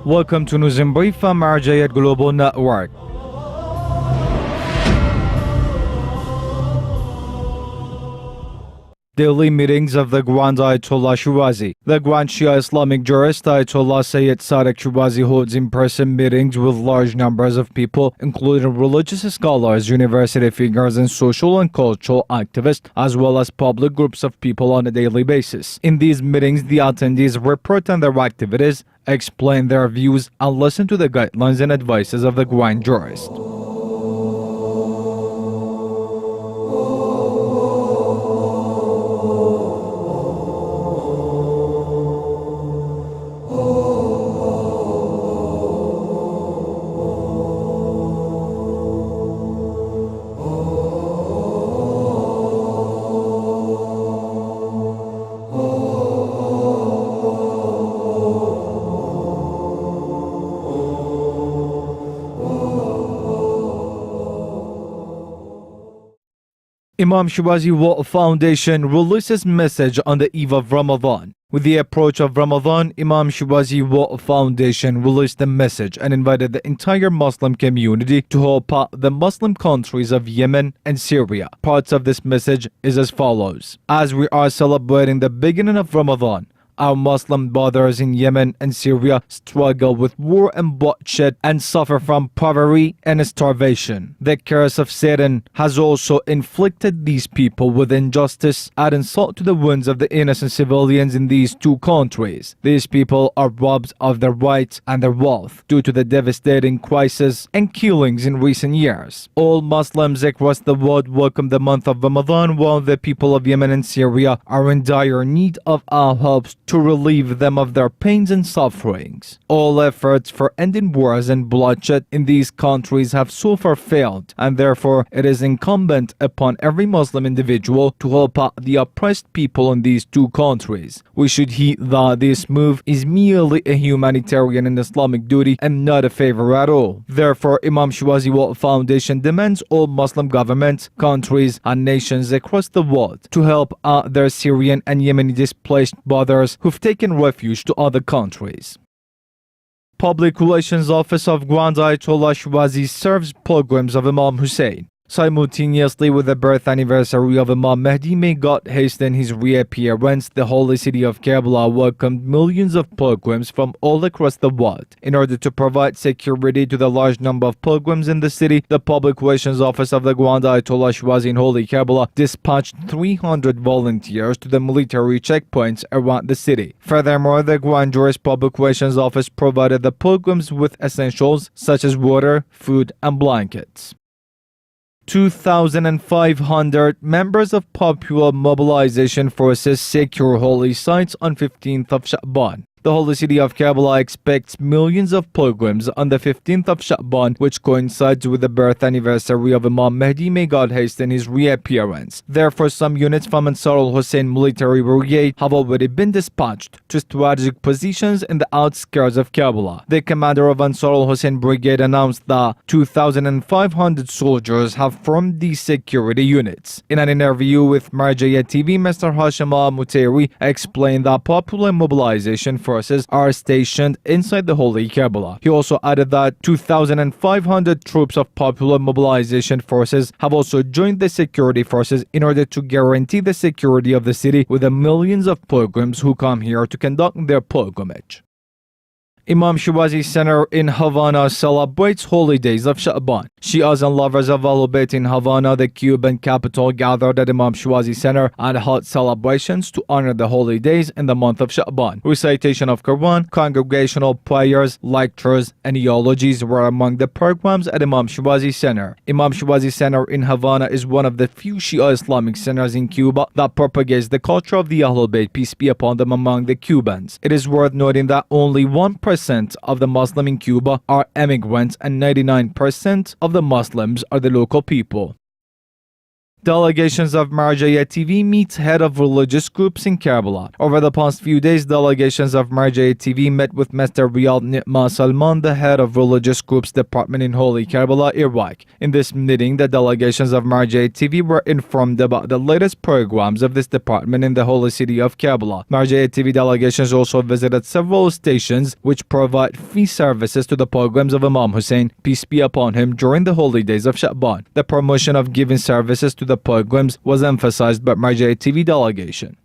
Welcome to News in Brief from Marjaeyat Global Network. Daily meetings of the Grand Ayatollah Shirazi. The Grand Shia Islamic jurist Ayatollah Shirazi holds in-person meetings with large numbers of people, including religious scholars, university figures, and social and cultural activists, as well as public groups of people on a daily basis. In these meetings, the attendees report on their activities, explain their views, and listen to the guidelines and advices of the Grand Jurist. Imam Shirazi World Foundation releases message on the eve of Ramadan. With the approach of Ramadan, Imam Shirazi World Foundation released a message and invited the entire Muslim community to help out the Muslim countries of Yemen and Syria. Parts of this message is as follows. As we are celebrating the beginning of Ramadan, our Muslim brothers in Yemen and Syria struggle with war and bloodshed and suffer from poverty and starvation. The curse of Satan has also inflicted these people with injustice and insult to the wounds of the innocent civilians in these two countries. These people are robbed of their rights and their wealth due to the devastating crisis and killings in recent years. All Muslims across the world welcome the month of Ramadan, while the people of Yemen and Syria are in dire need of our help to relieve them of their pains and sufferings. All efforts for ending wars and bloodshed in these countries have so far failed, and therefore it is incumbent upon every Muslim individual to help out the oppressed people in these two countries. We should heed that this move is merely a humanitarian and Islamic duty and not a favor at all. Therefore, Imam Shirazi World Foundation demands all Muslim governments, countries, and nations across the world to help out their Syrian and Yemeni displaced brothers who've taken refuge to other countries. Public Relations Office of Grand Ayatollah Shirazi serves pilgrims of Imam Husayn. Simultaneously with the birth anniversary of Imam Mahdi, may God hasten his reappearance, the holy city of Karbala welcomed millions of pilgrims from all across the world. In order to provide security to the large number of pilgrims in the city, the Public Relations Office of the Grand Ayatollah Shirazi in Holy Karbala dispatched 300 volunteers to the military checkpoints around the city. Furthermore, the Grand Jurist Public Relations Office provided the pilgrims with essentials such as water, food, and blankets. 2,500 members of Popular Mobilization Forces secure holy sites on 15th of Sha'aban. The holy city of Karbala expects millions of pilgrims on the 15th of Sha'aban, which coincides with the birth anniversary of Imam Mahdi. May God hasten his reappearance. Therefore, some units from Ansar al-Husayn military brigade have already been dispatched to strategic positions in the outskirts of Karbala. The commander of Ansar al-Husayn brigade announced that 2,500 soldiers have formed these security units. In an interview with Marjaeyat TV, Mr. Hashim explained that Popular Mobilization Forces are stationed inside the Holy Karbala. He also added that 2,500 troops of Popular Mobilization Forces have also joined the security forces in order to guarantee the security of the city with the millions of pilgrims who come here to conduct their pilgrimage. Imam Shirazi Center in Havana celebrates holy days of Sha'aban. Shias and lovers of Ahlul Bayt in Havana, the Cuban capital, gathered at Imam Shirazi Center and held celebrations to honor the holy days in the month of Sha'aban. Recitation of Quran, congregational prayers, lectures, and eulogies were among the programs at Imam Shirazi Center. Imam Shirazi Center in Havana is one of the few Shia Islamic centers in Cuba that propagates the culture of the Ahlul Bayt, peace be upon them, among the Cubans. It is worth noting that only 1% of the Muslims in Cuba are immigrants and 99% of the Muslims are the local people. Delegations of Marjaeyat TV meets head of religious groups in Karbala. Over the past few days, delegations of Marjaeyat TV met with Mr. Riyad Ni'ma Salman, the head of religious groups department in Holy Karbala, Iraq. In this meeting, the delegations of Marjaeyat TV were informed about the latest programs of this department in the holy city of Karbala. Marjaeyat TV delegations also visited several stations which provide free services to the pilgrims of Imam Husayn, peace be upon him, during the holy days of Sha'aban. The promotion of giving services to the pilgrims was emphasized by Marjaeyat TV delegation.